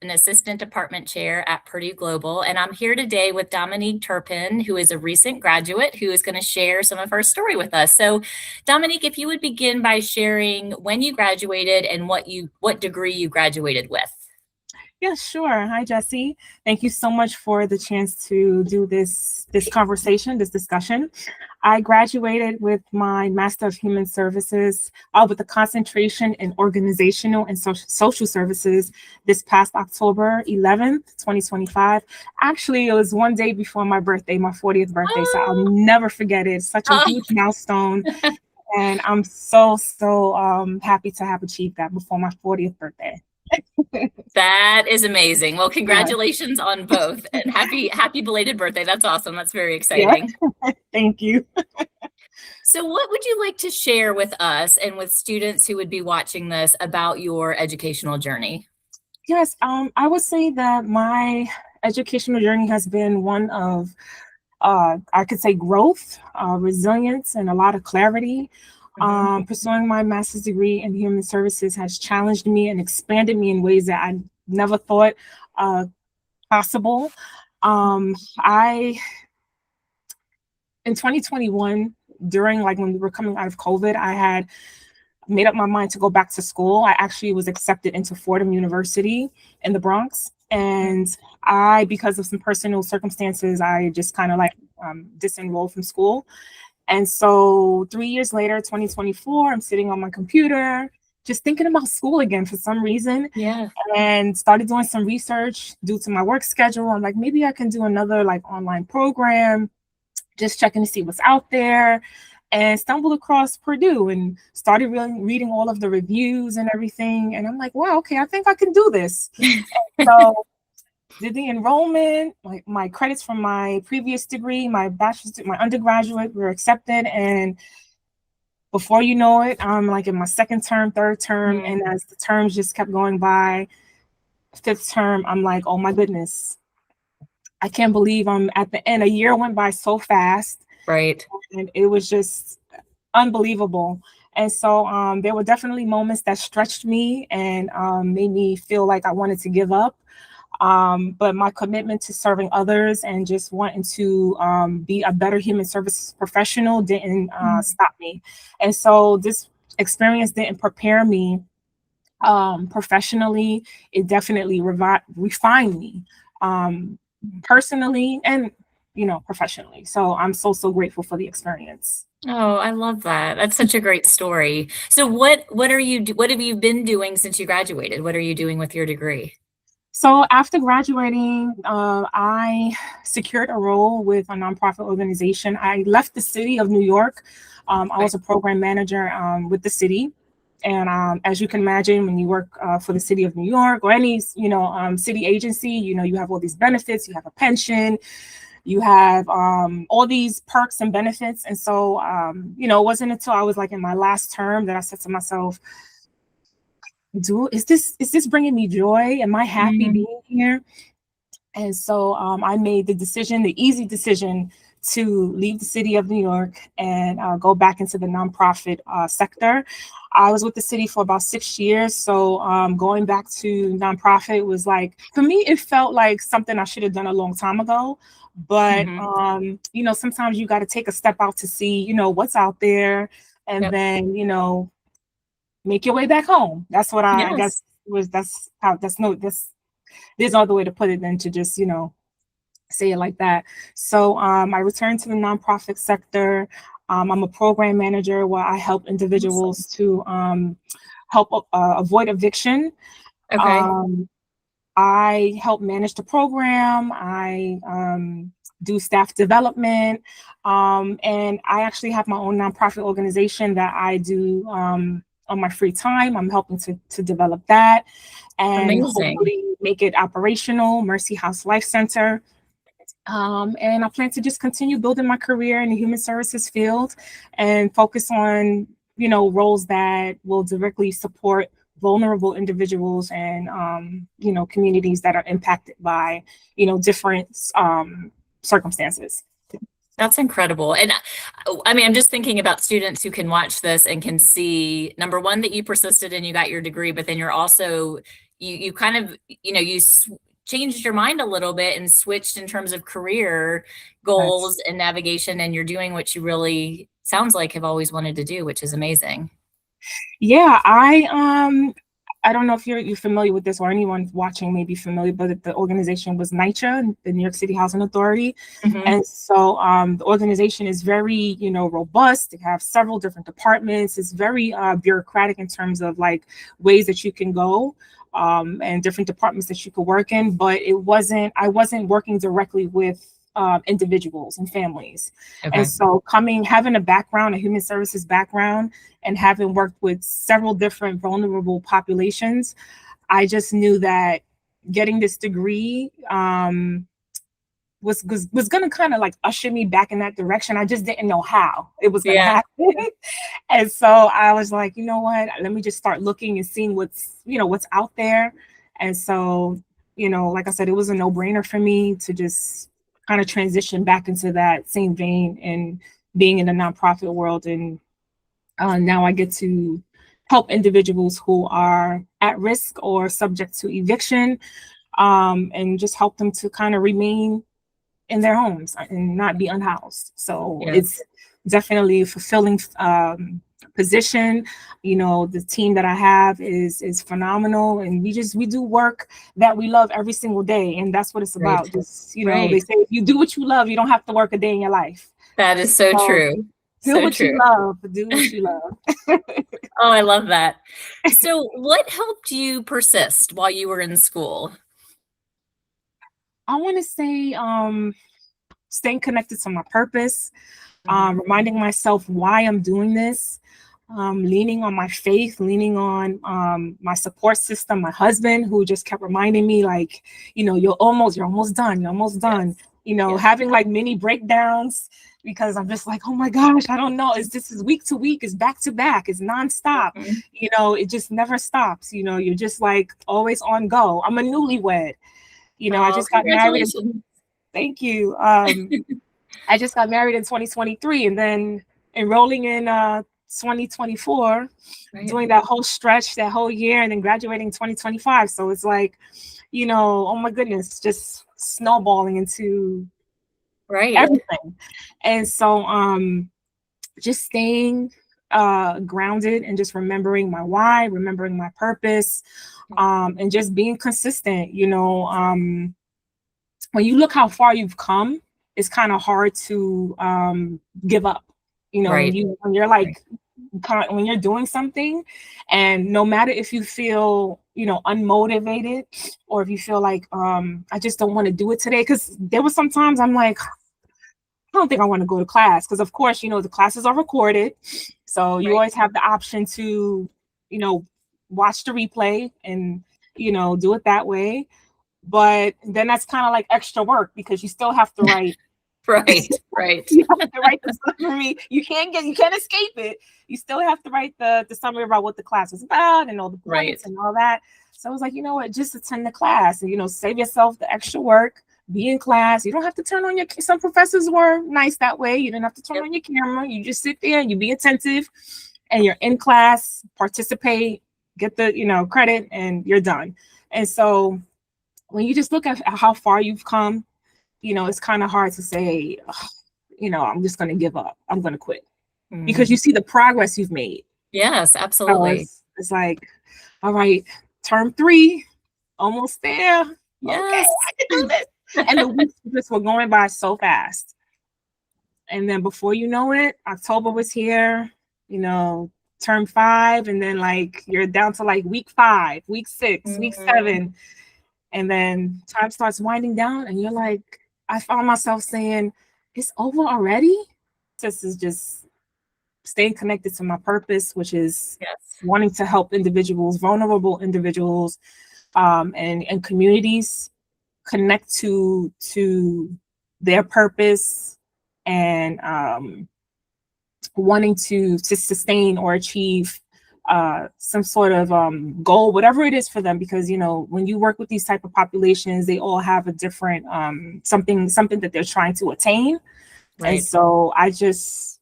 an assistant department chair at Purdue Global, and I'm here today with Dominique Turpin, who is a recent graduate who is going to share some of her story with us. So, Dominique, if you would begin by sharing when you graduated and what degree you graduated with. Yeah, sure. Hi, Jesse. Thank you so much for the chance to do this conversation, this discussion. I graduated with my Master of Human Services with a concentration in organizational and social services this past October 11th, 2025. Actually, it was one day before my birthday, my 40th birthday, so I'll never forget it. It's such a huge milestone. And I'm so happy to have achieved that before my 40th birthday. That is amazing. Well, congratulations on both, and happy belated birthday. That's awesome. That's very exciting. Yeah. Thank you. So what would you like to share with us and with students who would be watching this about your educational journey? Yes, I would say that my educational journey has been one of, I could say, growth, resilience, and a lot of clarity. Pursuing my master's degree in human services has challenged me and expanded me in ways that I never thought possible. In 2021, during when we were coming out of COVID, I had made up my mind to go back to school. I actually was accepted into Fordham University in the Bronx. And because of some personal circumstances, I just kind of disenrolled from school. And so 3 years later, 2024, I'm sitting on my computer, just thinking about school again for some reason. Yeah. And started doing some research due to my work schedule. I'm like, maybe I can do another online program, just checking to see what's out there. And stumbled across Purdue and started really reading all of the reviews and everything. And I'm like, wow, okay, I think I can do this. So did the enrollment, my credits from my previous degree, my undergraduate were accepted. And before you know it, I'm in my second term, third term. And as the terms just kept going by, fifth term, I'm like, oh my goodness, I can't believe I'm at the end. A year went by so fast. Right. And it was just unbelievable. And so there were definitely moments that stretched me and made me feel like I wanted to give up. But my commitment to serving others and just wanting to be a better human services professional didn't stop me. And so this experience didn't prepare me professionally. It definitely refined me personally and professionally. So I'm so grateful for the experience. Oh, I love that. That's such a great story. So what have you been doing since you graduated? What are you doing with your degree? So after graduating, I secured a role with a nonprofit organization. I left the city of New York. I was a program manager with the city. And as you can imagine, when you work for the city of New York or any, city agency, you have all these benefits, you have a pension, you have all these perks and benefits. And so, it wasn't until I was in my last term that I said to myself, is this bringing me joy? Am I happy being here? And so I made the easy decision to leave the city of New York and go back into the nonprofit sector. I was with the city for about 6 years. So going back to nonprofit was for me, it felt like something I should have done a long time ago. But, sometimes you got to take a step out to see, what's out there and then, make your way back home. That's what I guess there's no other way to put it than to just, say it like that. So I returned to the nonprofit sector. I'm a program manager where I help individuals to help avoid eviction. Okay. I help manage the program. I do staff development. And I actually have my own nonprofit organization that I do on my free time. I'm helping to develop that and hopefully make it operational, Mercy House Life Center. And I plan to just continue building my career in the human services field and focus on, roles that will directly support vulnerable individuals and, communities that are impacted by, different circumstances. That's incredible. And I mean, I'm just thinking about students who can watch this and can see, number one, that you persisted and you got your degree, but then you're also, you kind of, changed your mind a little bit and switched in terms of career That's goals and navigation, and you're doing what you really sounds like have always wanted to do, which is amazing. Yeah, I don't know if you're familiar with this, or anyone watching may be familiar, but the organization was NYCHA, the New York City Housing Authority. Mm-hmm. And so the organization is very, robust. They have several different departments. It's very bureaucratic in terms of like ways that you can go, and different departments that you could work in. But I wasn't working directly with individuals and families. And Okay. so having a human services background, and having worked with several different vulnerable populations, I just knew that getting this degree was going to kind of like usher me back in that direction. I just didn't know how it was going to Yeah. happen. And so I was like, you know what, let me just start looking and seeing what's out there. And so, like I said, it was a no-brainer for me to just kind of transition back into that same vein and being in the nonprofit world. And now I get to help individuals who are at risk or subject to eviction, and just help them to kind of remain in their homes and not be unhoused. So Yes. it's definitely a fulfilling position. The team that I have is phenomenal, and we do work that we love every single day, and that's what it's Right. about. Just they Right. say if you do what you love, you don't have to work a day in your life. That is so So true. do So what true. you love. Do what you love. Oh, I love that. So, what helped you persist while you were in school? I want to say staying connected to my purpose, Mhm. reminding myself why I'm doing this, leaning on my faith, leaning on my support system, my husband, who just kept reminding me, like, you're almost done, you're almost done. Yes. Yes. Having like mini breakdowns, because I'm just like, oh my gosh, I don't know. This is week to week, it's back to back, it's nonstop. Mhm. It just never stops. You're just like always on go. I'm a newlywed. I Oh, just got married. congratulations. Thank you. I just got married in 2023, and then enrolling in 2024, Right. doing that whole stretch, that whole year, and then graduating 2025. So it's like, oh my goodness, just snowballing into Right. everything. And so just staying grounded, and just remembering my why, remembering my purpose, and just being consistent. When you look how far you've come, it's kind of hard to give up. Right. When you're Right. like, when you're doing something, and no matter if you feel unmotivated, or if you feel like I just don't want to do it today, because there was sometimes I'm like, I don't think I want to go to class, because of course the classes are recorded, so you Right. always have the option to watch the replay and do it that way. But then that's kind of like extra work, because you still have to write. Right. Right. You have to write the summary. You can't escape it. You still have to write the summary about what the class was about, and all the Right. points and all that. So I was like, you know what, just attend the class, and save yourself the extra work. Be in class. You don't have to turn on some professors were nice that way. You didn't have to turn Yep. on your camera. You just sit there and you be attentive, and you're in class, participate, get the credit, and you're done. And so when you just look at how far you've come, it's kind of hard to say, I'm just going to give up. I'm going to quit, because Mhm. you see the progress you've made. Yes, So absolutely. it's like, all right, term 3, almost there. Okay, Yes. I can do this. And the weeks just were going by so fast. And then before you know it, October was here, term 5. And then like you're down to like week 5, week 6, week Mhm. 7. And then time starts winding down, and you're like, I found myself saying, it's over already. This is just staying connected to my purpose, which is Yes. wanting to help individuals, vulnerable individuals, and communities connect to their purpose, and wanting to sustain or achieve some sort of goal, whatever it is for them, because when you work with these type of populations, they all have a different something that they're trying to attain. And Right. so I just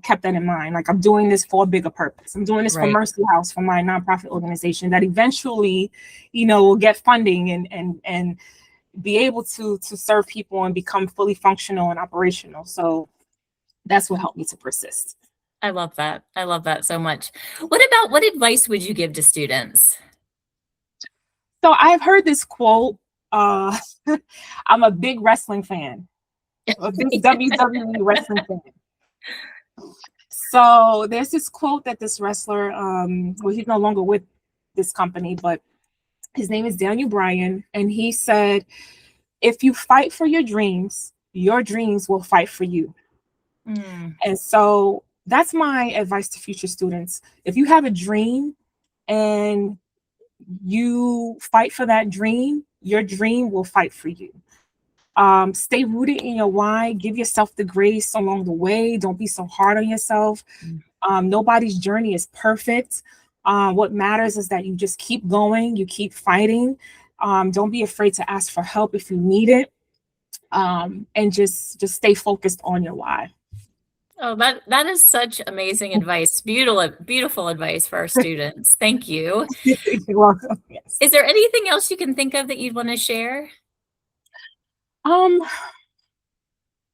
kept that in mind. Like, I'm doing this for a bigger purpose. I'm doing this for Right. Mercy House, for my nonprofit organization that eventually, will get funding and be able to serve people and become fully functional and operational. So that's what helped me to persist. I love that. I love that so much. What advice would you give to students? So I've heard this quote. Uh, I'm a big wrestling fan, a big WWE wrestling fan. So there's this quote that this wrestler, well, he's no longer with this company, but his name is Daniel Bryan, and he said, "If you fight for your dreams will fight for you." Mm, And so that's my advice to future students. If you have a dream and you fight for that dream, your dream will fight for you. Stay rooted in your why. Give yourself the grace along the way. Don't be so hard on yourself. mm. Nobody's journey is perfect. What matters is that you just keep going, you keep fighting. Don't be afraid to ask for help if you need it. And just stay focused on your why. Oh, that is such amazing advice. Beautiful advice for our students. Thank you. You're welcome. Yes. Is there anything else you can think of that you'd want to share? Um,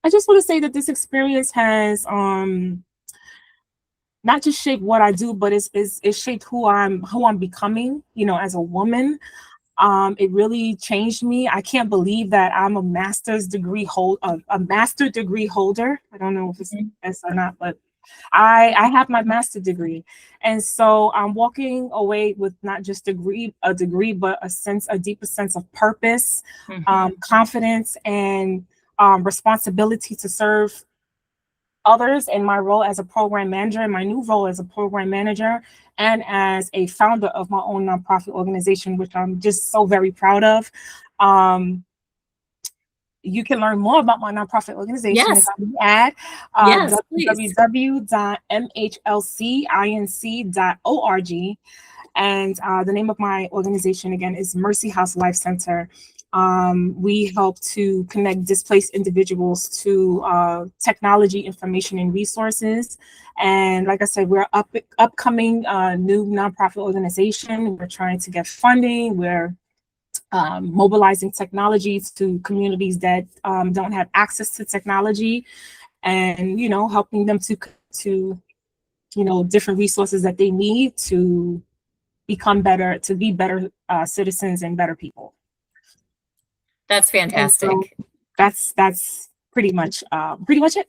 I just want to say that this experience has not just shaped what I do, but it's shaped who I'm becoming, as a woman. It really changed me. I can't believe that I'm a master's degree a master degree holder. I don't know if it's yes or not, but I have my master's degree. And so I'm walking away with not just a degree, but a deeper sense of purpose, confidence, and responsibility to serve others in my role as a program manager, in my new role as a program manager, and as a founder of my own nonprofit organization, which I'm just so very proud of. You can learn more about my nonprofit organization if Yes. I may add, Yes, please. www.mhlc.org. And the name of my organization, again, is Mercy House Life Center. We help to connect displaced individuals to technology, information, and resources. And like I said, we're upcoming new nonprofit organization. We're trying to get funding. We're mobilizing technology to communities that don't have access to technology, and helping them to different resources that they need to become better, to be better citizens and better people. That's And so fantastic. that's pretty much it.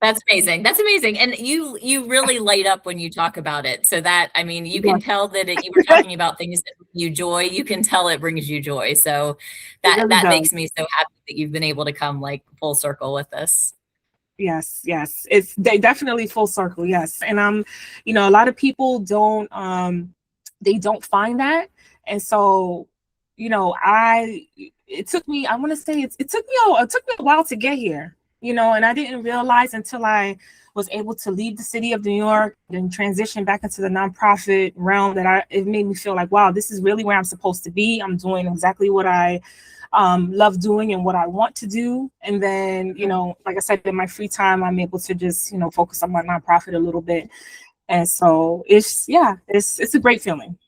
That's amazing. That's amazing. And you really light up when you talk about it. So that, I mean, you can Yes. tell that you were talking about things that bring you joy. You can tell it brings you joy. So It that really does. makes me so happy that you've been able to come like full circle with this. Yes, it's they definitely full circle. Yes, and a lot of people don't they don't find that, and so it took me. I want to say it took me a while to get here. And I didn't realize until I was able to leave the city of New York and transition back into the nonprofit realm that it made me feel like, wow, this is really where I'm supposed to be. I'm doing exactly what I love doing and what I want to do. And then, like I said, in my free time, I'm able to just, focus on my nonprofit a little bit. And so it's a great feeling.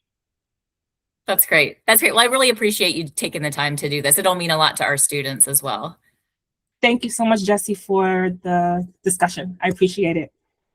That's great. That's great. Well, I really appreciate you taking the time to do this. It'll mean a lot to our students as well. Thank you so much, Jesse, for the discussion. I appreciate it.